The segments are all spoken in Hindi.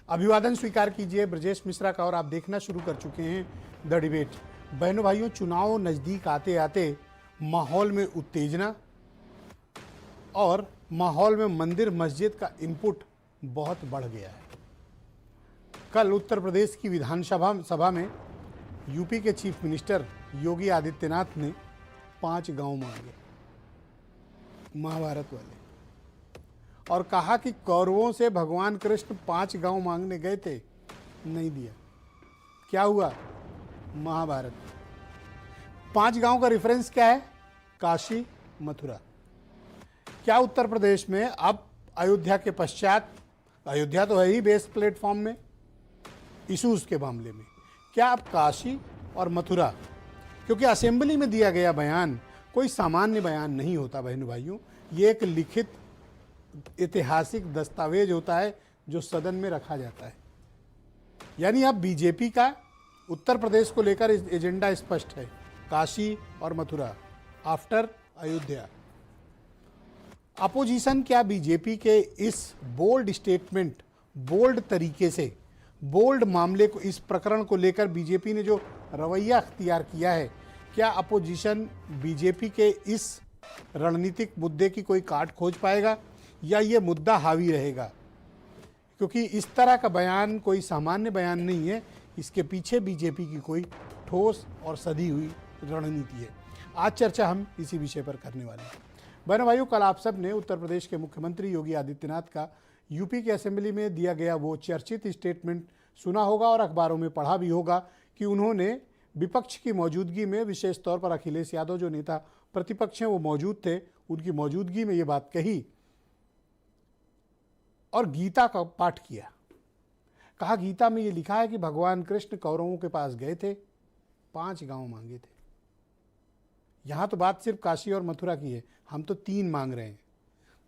अभिवादन स्वीकार कीजिए ब्रजेश मिश्रा का और आप देखना शुरू कर चुके हैं द डिबेट। बहनों भाइयों, चुनाव नज़दीक आते आते माहौल में उत्तेजना और माहौल में मंदिर मस्जिद का इनपुट बहुत बढ़ गया है। कल उत्तर प्रदेश की विधानसभा में यूपी के चीफ मिनिस्टर योगी आदित्यनाथ ने 5 गांव मांगे, महाभारत वाले, और कहा कि कौरवों से भगवान कृष्ण 5 गांव मांगने गए थे, नहीं दिया। क्या हुआ? महाभारत। 5 गांव का रेफरेंस क्या है? काशी, मथुरा। क्या उत्तर प्रदेश में अब अयोध्या के पश्चात, अयोध्या तो है ही बेस्ट प्लेटफॉर्म में इशूज़ के मामले में, क्या अब काशी और मथुरा, क्योंकि असेंबली में दिया गया बयान कोई सामान्य बयान नहीं होता बहनों भाइयों, ये एक लिखित ऐतिहासिक दस्तावेज होता है जो सदन में रखा जाता है। यानी अब बीजेपी का उत्तर प्रदेश को लेकर एजेंडा स्पष्ट है, काशी और मथुरा आफ्टर अयोध्या। अपोजिशन क्या बीजेपी के इस बोल्ड स्टेटमेंट, बोल्ड तरीके से, बोल्ड मामले को, इस प्रकरण को लेकर बीजेपी ने जो रवैया अख्तियार किया है, क्या अपोजिशन बीजेपी के इस रणनीतिक मुद्दे की कोई काट खोज पाएगा या ये मुद्दा हावी रहेगा? क्योंकि इस तरह का बयान कोई सामान्य बयान नहीं है, इसके पीछे बीजेपी की कोई ठोस और सधी हुई रणनीति है। आज चर्चा हम इसी विषय पर करने वाले हैं। बहनों भाइयों, कल आप सब ने उत्तर प्रदेश के मुख्यमंत्री योगी आदित्यनाथ का यूपी के असेंबली में दिया गया वो चर्चित स्टेटमेंट सुना होगा और अखबारों में पढ़ा भी होगा कि उन्होंने विपक्ष की मौजूदगी में, विशेष तौर पर अखिलेश यादव जो नेता प्रतिपक्ष हैं वो मौजूद थे, उनकी मौजूदगी में ये बात कही और गीता का पाठ किया। कहा गीता में ये लिखा है कि भगवान कृष्ण कौरवों के पास गए थे, 5 गांव मांगे थे। यहाँ तो बात सिर्फ काशी और मथुरा की है, हम तो 3 मांग रहे हैं।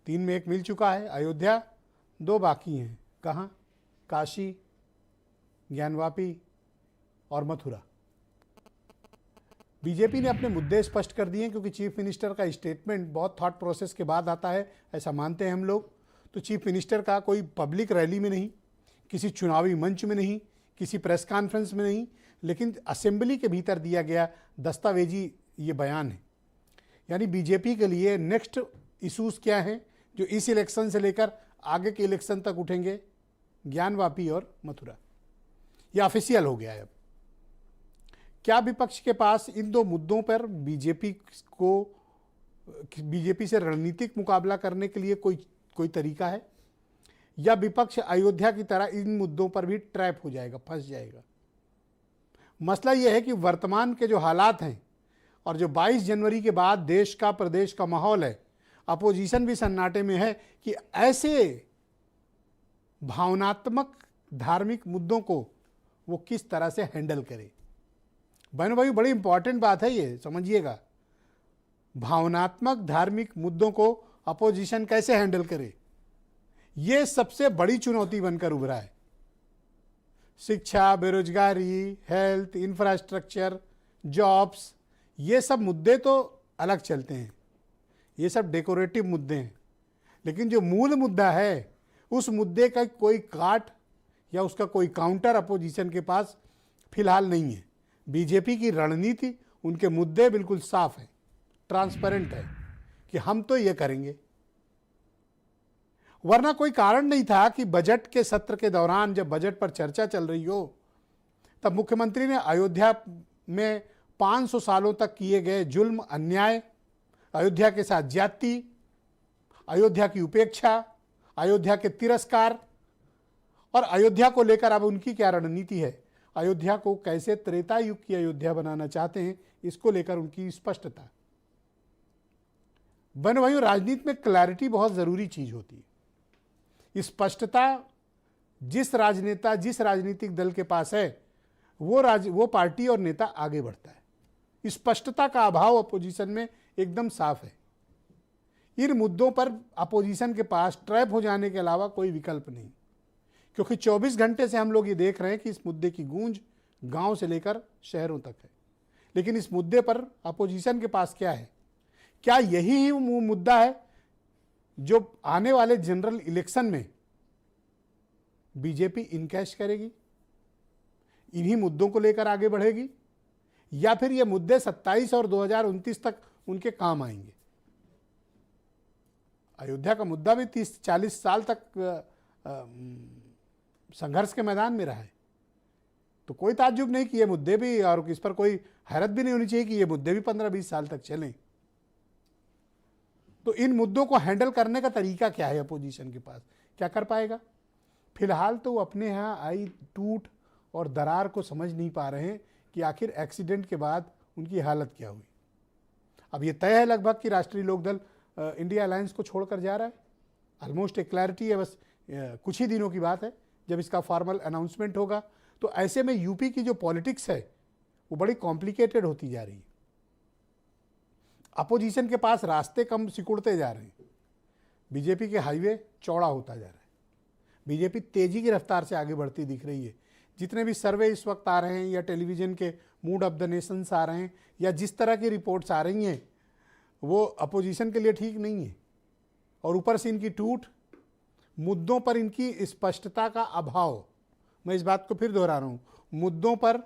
3 में 1 मिल चुका है, अयोध्या, 2 बाकी हैं। कहाँ? काशी, ज्ञानवापी और मथुरा। बीजेपी ने अपने मुद्दे स्पष्ट कर दिए क्योंकि चीफ मिनिस्टर का स्टेटमेंट बहुत थॉट प्रोसेस के बाद आता है, ऐसा मानते हैं हम लोग। तो चीफ मिनिस्टर का कोई पब्लिक रैली में नहीं, किसी चुनावी मंच में नहीं, किसी प्रेस कॉन्फ्रेंस में नहीं, लेकिन असेंबली के भीतर दिया गया दस्तावेजी ये बयान है। यानी बीजेपी के लिए नेक्स्ट इशूज़ क्या हैं जो इस इलेक्शन से लेकर आगे के इलेक्शन तक उठेंगे? ज्ञानवापी और मथुरा। यह ऑफिशियल हो गया है अब। क्या विपक्ष के पास इन 2 मुद्दों पर बीजेपी से रणनीतिक मुकाबला करने के लिए कोई तरीका है, या विपक्ष अयोध्या की तरह इन मुद्दों पर भी ट्रैप हो जाएगा, फंस जाएगा? मसला यह है कि वर्तमान के जो हालात हैं और जो 22 जनवरी के बाद देश का, प्रदेश का माहौल है, अपोजिशन भी सन्नाटे में है कि ऐसे भावनात्मक धार्मिक मुद्दों को वो किस तरह से हैंडल करे। बहनों भाई, बड़ी इंपॉर्टेंट बात है ये, समझिएगा। भावनात्मक धार्मिक मुद्दों को अपोजिशन कैसे हैंडल करे, ये सबसे बड़ी चुनौती बनकर उभरा है। शिक्षा, बेरोजगारी, हेल्थ, इंफ्रास्ट्रक्चर, जॉब्स, ये सब मुद्दे तो अलग चलते हैं, ये सब डेकोरेटिव मुद्दे हैं, लेकिन जो मूल मुद्दा है उस मुद्दे का कोई काट या उसका कोई काउंटर अपोजिशन के पास फिलहाल नहीं है। बीजेपी की रणनीति, उनके मुद्दे बिल्कुल साफ है, ट्रांसपेरेंट है कि हम तो ये करेंगे। वरना कोई कारण नहीं था कि बजट के सत्र के दौरान जब बजट पर चर्चा चल रही हो तब मुख्यमंत्री ने अयोध्या में 500 सालों तक किए गए जुल्म, अन्याय, अयोध्या के साथ ज्यादती, अयोध्या की उपेक्षा, अयोध्या के तिरस्कार और अयोध्या को लेकर अब उनकी क्या रणनीति है, अयोध्या को कैसे त्रेता युग की अयोध्या बनाना चाहते हैं, इसको लेकर उनकी स्पष्टता। बहनों भाइयों, राजनीति में क्लैरिटी बहुत जरूरी चीज होती है। स्पष्टता जिस राजनेता, जिस राजनीतिक दल के पास है वो पार्टी और नेता आगे बढ़ता है। स्पष्टता का अभाव अपोजिशन में एकदम साफ है। इन मुद्दों पर अपोजिशन के पास ट्रैप हो जाने के अलावा कोई विकल्प नहीं, क्योंकि 24 घंटे से हम लोग ये देख रहे हैं कि इस मुद्दे की गूंज गांव से लेकर शहरों तक है। लेकिन इस मुद्दे पर अपोजिशन के पास क्या है? क्या यही वो मुद्दा है जो आने वाले जनरल इलेक्शन में बीजेपी इनकैश करेगी, इन्हीं मुद्दों को लेकर आगे बढ़ेगी, या फिर ये मुद्दे 27 और 2029 तक उनके काम आएंगे? अयोध्या का मुद्दा भी 30-40 साल तक संघर्ष के मैदान में रहा है, तो कोई ताज्जुब नहीं कि ये मुद्दे भी, और इस पर कोई हैरत भी नहीं होनी चाहिए कि ये मुद्दे भी 15-20 साल तक चलें। तो इन मुद्दों को हैंडल करने का तरीका क्या है अपोजिशन के पास, क्या कर पाएगा? फिलहाल तो वो अपने यहाँ आई टूट और दरार को समझ नहीं पा रहे हैं कि आखिर एक्सीडेंट के बाद उनकी हालत क्या हुई। अब ये तय है लगभग कि राष्ट्रीय लोकदल इंडिया अलायंस को छोड़कर जा रहा है, ऑलमोस्ट एक क्लैरिटी है, बस कुछ ही दिनों की बात है जब इसका फॉर्मल अनाउंसमेंट होगा। तो ऐसे में यूपी की जो पॉलिटिक्स है वो बड़ी कॉम्प्लिकेटेड होती जा रही है। अपोजिशन के पास रास्ते कम सिकुड़ते जा रहे हैं, बीजेपी के हाईवे चौड़ा होता जा रहा है, बीजेपी तेजी की रफ्तार से आगे बढ़ती दिख रही है। जितने भी सर्वे इस वक्त आ रहे हैं या टेलीविज़न के मूड ऑफ द नेशंस आ रहे हैं या जिस तरह की रिपोर्ट्स आ रही हैं वो अपोजिशन के लिए ठीक नहीं है। और ऊपर से इनकी टूट, मुद्दों पर इनकी स्पष्टता का अभाव, मैं इस बात को फिर दोहरा रहा हूँ, मुद्दों पर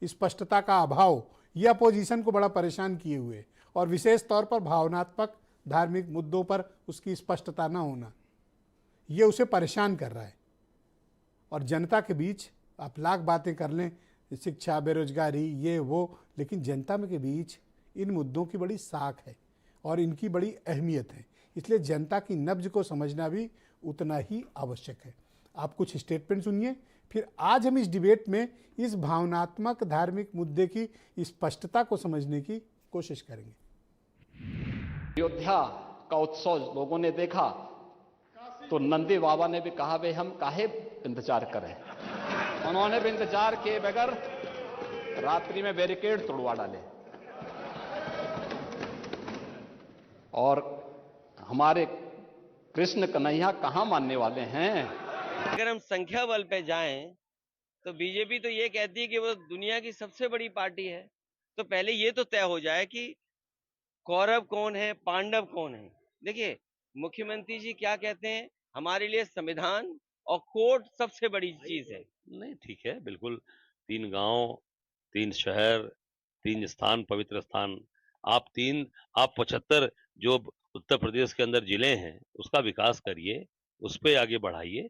स्पष्टता का अभाव यह अपोजिशन को बड़ा परेशान किए हुए, और विशेष तौर पर भावनात्मक धार्मिक मुद्दों पर उसकी स्पष्टता न होना, ये उसे परेशान कर रहा है। और जनता के बीच आप लाख बातें कर लें, शिक्षा, बेरोजगारी, ये वो, लेकिन जनता में के बीच इन मुद्दों की बड़ी साख है और इनकी बड़ी अहमियत है, इसलिए जनता की नब्ज को समझना भी उतना ही आवश्यक है। आप कुछ स्टेटमेंट सुनिए, फिर आज हम इस डिबेट में इस भावनात्मक धार्मिक मुद्दे की स्पष्टता को समझने की कोशिश करेंगे। अयोध्या का उत्सव लोगों ने देखा तो नंदी बाबा ने भी कहा भाई हम काहे इंतजार करें। उन्होंने भी इंतजार किए बगैर रात्रि में बैरिकेड तोड़वा डाले, और हमारे कृष्ण कन्हैया कहां मानने वाले हैं। अगर हम संख्या बल पे जाएं तो बीजेपी तो ये कहती है कि वो दुनिया की सबसे बड़ी पार्टी है, तो पहले ये तो तय हो जाए कि कौरव कौन है, पांडव कौन है। देखिए मुख्यमंत्री जी क्या कहते हैं, हमारे लिए संविधान और कोर्ट सबसे बड़ी चीज है। नहीं, ठीक है, बिल्कुल। 3 गांव, 3 शहर, 3 स्थान, पवित्र स्थान, आप 75 जो उत्तर प्रदेश के अंदर जिले हैं उसका विकास करिए, उस पे आगे बढ़ाइए।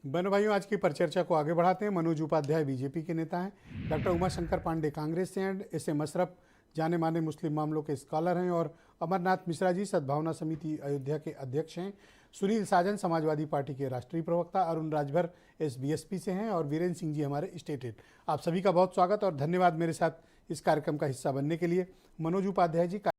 बहनों भाइयों, आज की परिचर्चा को आगे बढ़ाते हैं। मनोज उपाध्याय बीजेपी के नेता हैं, डॉक्टर उमाशंकर पांडे कांग्रेस से हैं, SM अशरफ जाने माने मुस्लिम मामलों के स्कॉलर हैं, और अमरनाथ मिश्रा जी सद्भावना समिति अयोध्या के अध्यक्ष हैं, सुनील साजन समाजवादी पार्टी के राष्ट्रीय प्रवक्ता, अरुण राजभर SBSP से हैं, और वीरेंद्र सिंह जी हमारे स्टेट हेड। आप सभी का बहुत स्वागत और धन्यवाद मेरे साथ इस कार्यक्रम का हिस्सा बनने के लिए। मनोज उपाध्याय जी